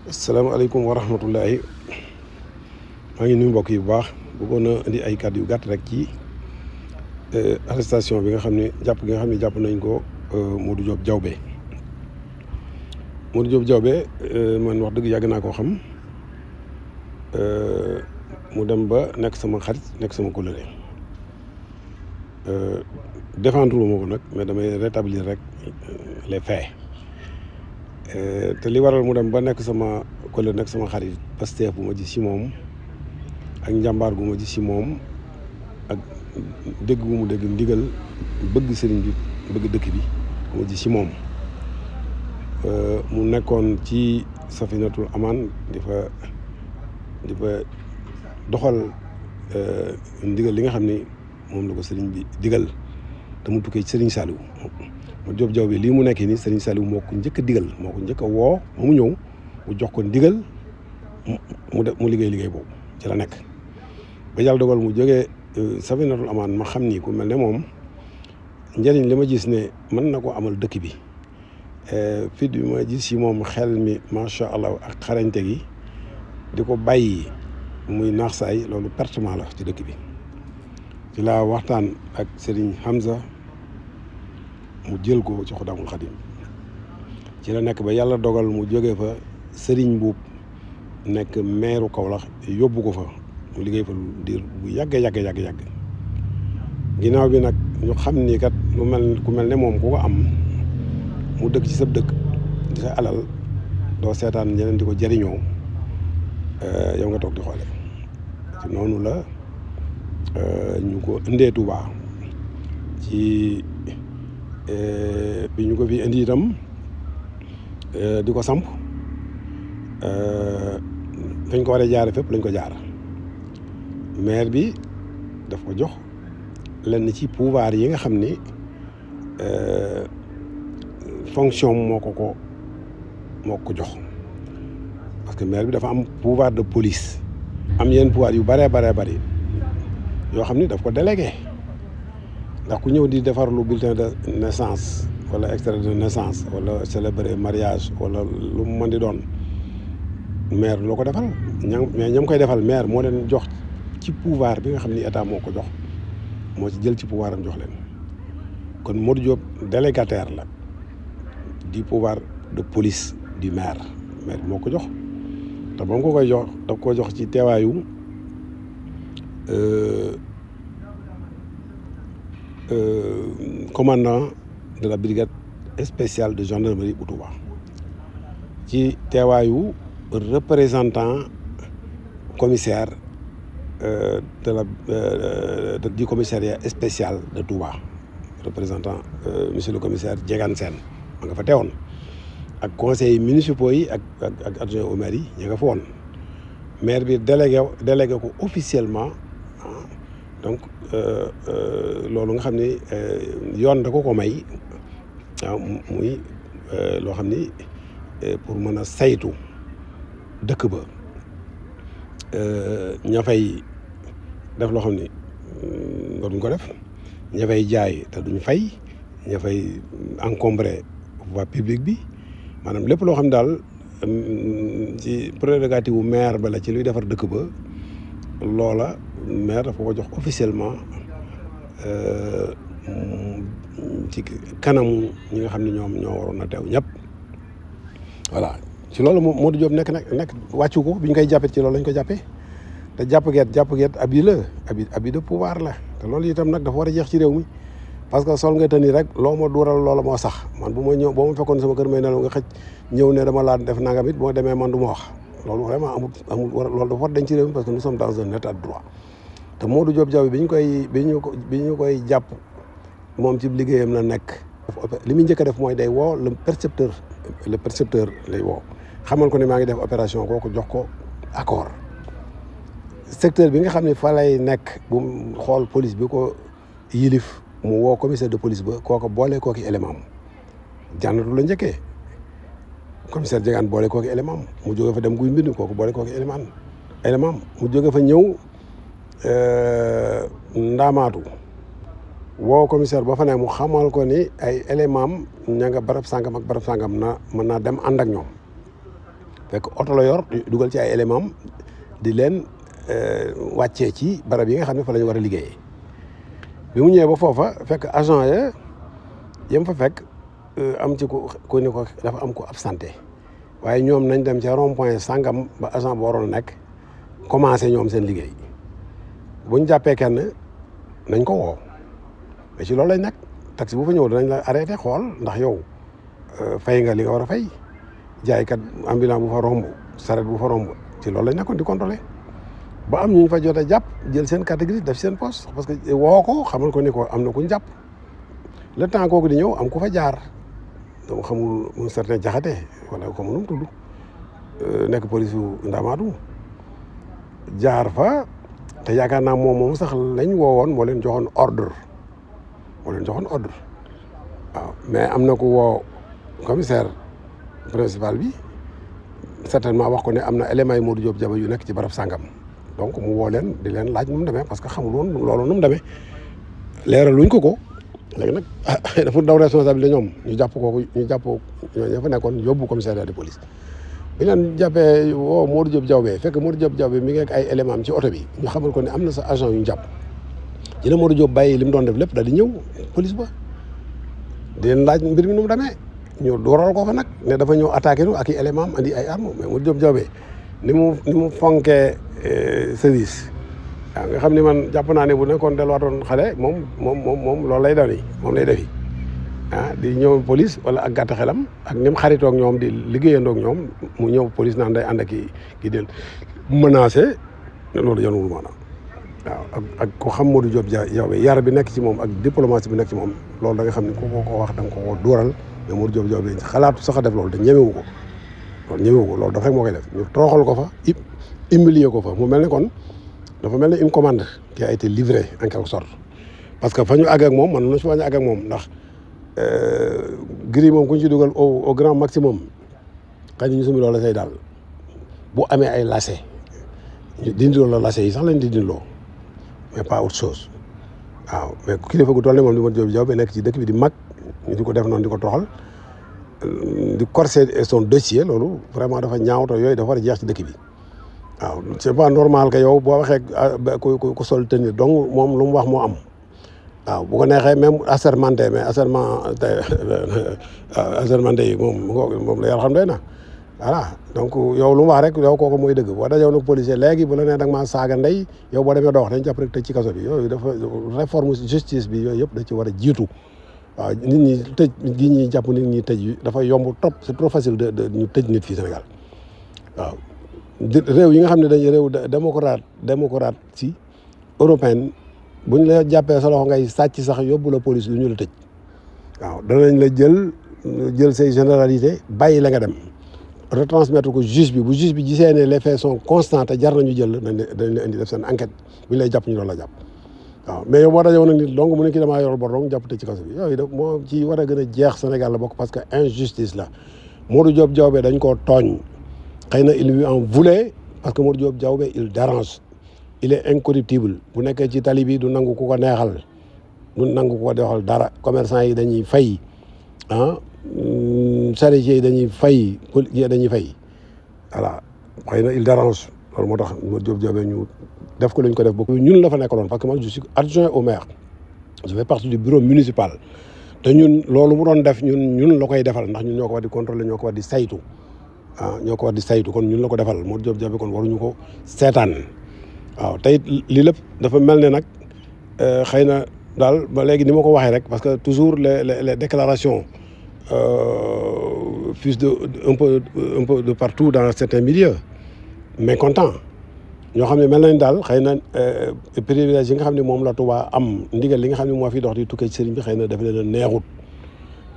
asalaamaaleykum wa rahmatullahi maa ngi nuyu mbokk yi bu baax bëggoon na indi ay kàddu yu gàtt rek ci arrestation bi nga xam ne jàpp nañ ko Modou Diop Diaobé man wax dëgg yàgg naa koo xam mu dem ba nekk sama xarit nekk sama kóllëre défendre ma ko nag mais damay rétablir rek les faits te li waral mu dem ba nekk sama kóllëre nekk sama xarit Pastef bu ma gis ci moom ak njàmbaar gu ma gis ci moom ak dégg gu mu dégg ndigal bëgg sëriñ bi bëgg dëkk bi bu ma gis ci moom mu nekkoon ci Safinatul Amaan di fa doxal ndigal li nga xam ni moom la ko sëriñ bi digal te mu tukkee ci sëriñ Saliou Modou Diop Diaobé lii mu nekk nii sëriñ Saliou moo ko njëkk a digal moo ko njëkk a woo ba mu ñëw mu jox ko ndigal mu liggéey boobu ci la nekk ba yàlla dogal mu jógee Safinatul Amaan ma xam ni ku mel ne moom njëriñ li ma gis ne mën na ko amal dëkk bi fit bi ma gis ci moom xel mi macha allah ak xarañte gi di ko bàyyi muy naax saay loolu pertement la ci dëkk bi ci laa waxtaan ak Serigne Hamza mu jël ko ci Xudaamul Xadim ci la nekk ba yàlla dogal mu jógee fa Serigne Mbuub nekk maire Kaolack yóbbu ko fa mu liggéey fa diir bu yàgg ginnaaw bi nag ñu xam ni kat ku mel ne moom ku ko am mu dëkk ci sa dëkk di sa alal doo seetaan ñeneen di ko jëriñoo yow nga toog di xoole ci noonu la ñu ko indee Touba ci bi ñu ko fi indi itam di ko samp fañ ko war a jaare fépp lañ ko jaar maire bi daf ko jox lenn ci pouvoir yi nga xam ni fonction moo ko jox parce que maire bi dafa am pouvoir de police am yenn pouvoir yu bëree bëri yoo xam ni daf ko délégué ndax ku ñëw di defar lu bulletin de naissance wala extrait de naissance wala célébrer mariage wala lu mu mën di doon maire loo ko defal mais ñam koy defal maire moo leen jox ci pouvoir bi nga xam ni état moo ko jox moo ci jël ci pouvoir am jox leen kon Modou Diop délégataire la du pouvoir de police du maire moo ko jox te ba mu ko koy jox daf ko jox ci teewaayu commandant de la brigade spéciale de gendarmerie bu Touba ci teewaayu représentant commissaire du commissariat spécial de Touba représentant monsieur le commissaire Diegane Sène ma nga fa teewoon ak conseils municipaux yi ak adjoint au maire yi ña nga fa woon maire bi délégué ko officiellement donc loolu nga xam ni yoon da ko may waaw muy loo xam ni pour mën a saytu dëkk ba ña fay def loo xam ni waruñ ko def ña fay jaay te duñ fay ña fay encombré voie publique bi maanaam lépp loo xam daal ci prérogative bu maire ba la ci luy defar dëkk ba loola maire dafa ko jox officiellement ci kanamu ñi nga xam ne ñoom ñoo waroon a teew ñëpp voilà ci loolu Modou Diop nekk wàccu ko bi ñu koy jàppee ci loolu lañ ko jàppee te jàpp geet abus de pouvoir la te loolu itam nag dafa war a jeex ci réew mi parce que sol nga tani rek loo ma duural loola moo sax man bu ma ñëw boo ma fekkoon sama kër may nelaw nga xëj ñëw ne dama laa def nangam it boo demee man du ma wax loolu vraiment amul loolu dafa war dañ ci réew mi parce que nous sommes dans un état de droit te Modou Diop Diaobé bi ñu koy jàpp moom ci liggéeyam la nekk li muy njëkk a def mooy day woo le percepteur lay woo xamal ko ne maa ngi def opération kooku jox ko accord secteur bi nga xam ne fa lay nekk bu xool police bi ko yilif mu woo commissaire de police ba kooku boole kooki élément am jànnatu la njëkkee commissaire Diegane boole kooki élément am mu jóge fa dem guy mbind kooku boole kooki élément mu jóge fa ñëw ndaamaatu woo commissaire ba fa ne mu xamal ko ni ay élément am ña nga barab sàngam ak barab sàngam na mën naa dem ànd ak ñoom fekk oto la yor dugal ci ay éléments di leen wàccee ci barab yi nga xam ne fa la ñu war a liggéeyee bi mu ñëwee ba foofa fekk agent ya yam fa fekk am ci ku ni ko dafa am ko absenté waaye ñoom nañ dem ca rond point sangam ba agent ba waroon nekk commencé ñoom seen liggéey buñ jàppee kenn nañ ko woo mais ci loolu lañ nekk taxi bu fa ñëw danañ la arrêté xool ndax yow fay nga li nga war a fay jaaykat ambulant bu fa romb saret bu fa romb ci loolu lañ nekkoon di contrôler ba am ñu fa jot a jàpp jël seen catégorie def seen poste parce que woo ko xamal ko ni ko am na ku ñu jàpp le temps kooku di ñëw am ku fa jaar dama xamul un certain Jaxate wala ko mënum tudd nekk police yu Ndamaatu jaar fa te yaakaar naa moom sax lañ woowoon moo leen joxoon ordre waaw mais am na ku woo commissaire principal bi certainement wax ko ne am na éléments yi Modou Diop Diaba yu nekk ci barab sàngam donc mu woo leen di leen laaj nu mu demee parce que xamul woon loolu nu mu demee leeral luñ ko léegi nag dafa daw responsabilité ñoom ñu jàpp ñoo fa nekkoon yóbbu commissariat de police bi leen jàppee woo Modou Diop Diawbe fekk Modou Diop Diawbe mi ngi ak ay éléments am ci oto bi ñu xamal ko ne am na sa agent yu ñu jàpp ci la Modou Diop bàyyi li mu doon def lépp daal di ñëw police ba di leen laaj mbir mi nu mu demee ñu dooral ko fa nag ne dafa ñëw attaqué nu ak i éléments am andi ay armes mais Modou Diop Diawbe ni mu fonkee service waaw nga xam ni man jàpp naa ne bu nekkoon delluwaatoon xale moom loolu lay dani moom lay defi di ñëw police wala ak gàtt xelam ak ni mu xaritoog ñoom di liggéeyandoog ñoom mu ñëw police naan day ànd ak ki del menacé loolu yanuwul maanaam waaw ak ko xam Modou Diop Diawbe yar bi nekk ci moom ak diplomatie bi nekk ci moom loolu da nga xam ne ku ko wax da nga ko dóoral mais Modou Diop Diawbe xalaatu sax a def loolu te ñemewu ko loolu dafa rek moo koy def ñu toroxal ko fa humilier ko fa mu mel ne kon dafa mel ne une commande qui a été livrée en quelque sorte parce que fa ñu àgg ak moom man na si fa ñu àgg ak moom ndax gris moom ku ñu ci dugal au grand maximum xëy na ñu sumi loola say daal bu amee ay lacets ñu dindiloo la lacets yi sax lañ di dindiloo mais pas autre chose waaw mais kilifa gu toll ne moom di Modou Diop Diawbe nekk ci dëkk bi di mag ñu di ko def noonu di ko toxal di corser son dossier loolu vraiment dafa ñaaw te yooyu dafa war a jeex ci dëkk bi waaw c'est pas normal que yow boo waxee ku sol tenue donc moom lu mu wax moo am waaw bu ko neexee même assermenté mais assermenté yi moom la yàlla xam doy na voilà donc yow lu mu wax rek yow kooku mooy dëgg boo dajewoon nag policier léegi bu la nee da nga maa saaga ndey yow boo demee doo wax dañ jàpp rek tëj ci kaso bi yooyu dafa réforme justice bi yooyu yëpp da ci war a jiitu waaw nit ñi tëj gi ñuy jàpp nit ñi tëj dafa yomb trop c'est trop facile de ñu tëj nit fii Sénégal waaw réew yi nga xam ne dañuy réew démocrate si européenne buñ la jàppee sa loxo ngay sàcc sax yóbbu la police lu ñu la tëj waaw danañ la jël say généralité bàyyi la nga dem retransmettre ko juge bi bu juge bi gisee ne les faits sont constants te jar nañu jël dañ la indi def seen enquête buñ lay jàpp ñu doon la jàpp waaw mais yow boo dajewoon nag nit donc mu ne kii damaa yoral bor donc jàpp tëj ci kaso bi yooyu daf moo ci war a gën a jeex Sénégal la bokk parce que injustice la Modou Diop Diawbe dañ koo tooñ xëy na il lui en voulait parce que Modou Diop Diawbe il dérange il est incorruptible bu nekkee ci tali bi du nangu ku ko neexal du nangu ku ko defal dara commerçant yi dañuy fay charretiers yi dañuy fay policiers dañuy fay voilà xëy na il dérange loolu moo tax Modou Diop Diawbe ñu def ko lañ ko def bokk ñun la fa nekkaloon parce que man je suis adjoint au maire je fais partie du bureau municipal te ñun loolu mu doon def ñun la koy defal ndax ñun ñoo ko war di contrôler ñoo ko war di saytu ñoo ko war di saytu kon ñun la ko defal Modou Diop Diawbe kon waruñu ko seetaan waaw tey lii lépp dafa mel ne nag xëy na daal ba léegi ni ma ko waxee rek parce que toujours les déclarations fusent un peu de partout dans certains milieux mécontents ñoo xam ne mel nañ daal xëy na privilège yi nga xam ne moom la Touba am ndigal li nga xam ne moo fi dox di tukkee ci sëriñ bi xëy na dafa leen a neexut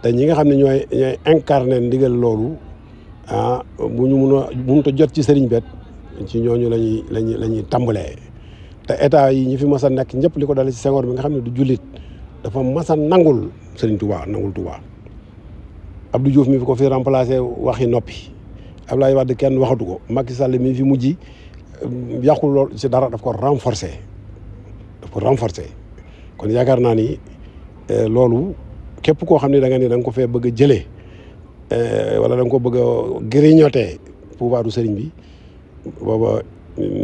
te ñi nga xam ne ñooy incarné ndigal loolu bu ñu mënut a jot ci sëriñ bet ci ñooñu la ñuy tàmbalee te état yi ñi fi mas a nekk ñëpp li ko dale ci Senghor bi nga xam ne du jullit dafa mas a nangul sëriñ Touba nangul Touba Abdou Diouf mi fi ko fi remplacé waxi noppi Abdoulaye Wade kenn waxatu ko Macky Sall mi fi mujj yàqul lool ci dara daf ko renforcer kon yaakaar naa ni loolu képp koo xam ne da nga ni da nga ko fee bëgg a jëlee wala da nga ko bëgg a grignoter pouvoiru sëriñ bi booba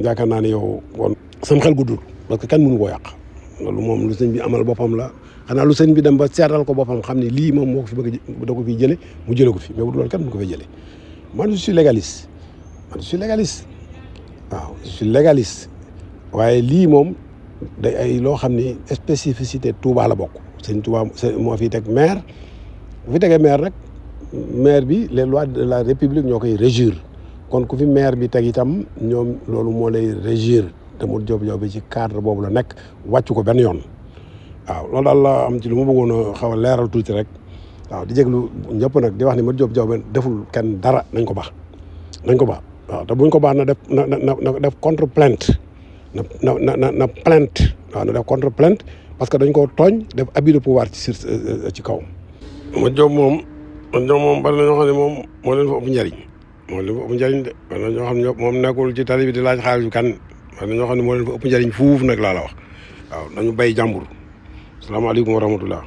yaakaar naa ne yow kon sam xel guddul parce que kenn mënu koo yàq loolu moom lu sëñ bi amal boppam la xanaa lu sëñ bi dem ba seetal ko boppam xam ne lii moom moo ko fi bëgg da ko fiy jële mu jële ko fi mais bu dul loolu kenn mënu ko fay jële man je suis légaliste waaw je suis légaliste waaye lii moom day ay loo xam ni spécificité Touba la bokk sëñ Touba moo fi teg maire bu fi tegee maire nag maire bi les lois de la république ñoo koy régir kon ku fi maire bi teg itam ñoom loolu moo lay régir te mu Diop Diaw bi ci cadre boobu la nekk wàccu ko benn yoon waaw loolu daal la am ci lu ma bëggoon a xaw a leeral tuuti rek waaw di jéglu ñëpp nag di wax ni ma Diop Diaw bi deful kenn dara nañ ko baax waaw te buñ ko baax na def contre plainte na plainte waaw na def contre plainte parce que dañ ko tooñ def abus de pouvoir ci kaw ma Diop moom bari na ñoo xam ne moom moo leen fa ëpp njariñ de bari na ñoo xam ne moom nekkul ci tali bi di laaj xaalis kan bari na ñoo xam ne moo leen fa ëpp njariñ fuuf nag laa la wax waaw nañu bay jàmbur salaamaaleykum wa rahmatullah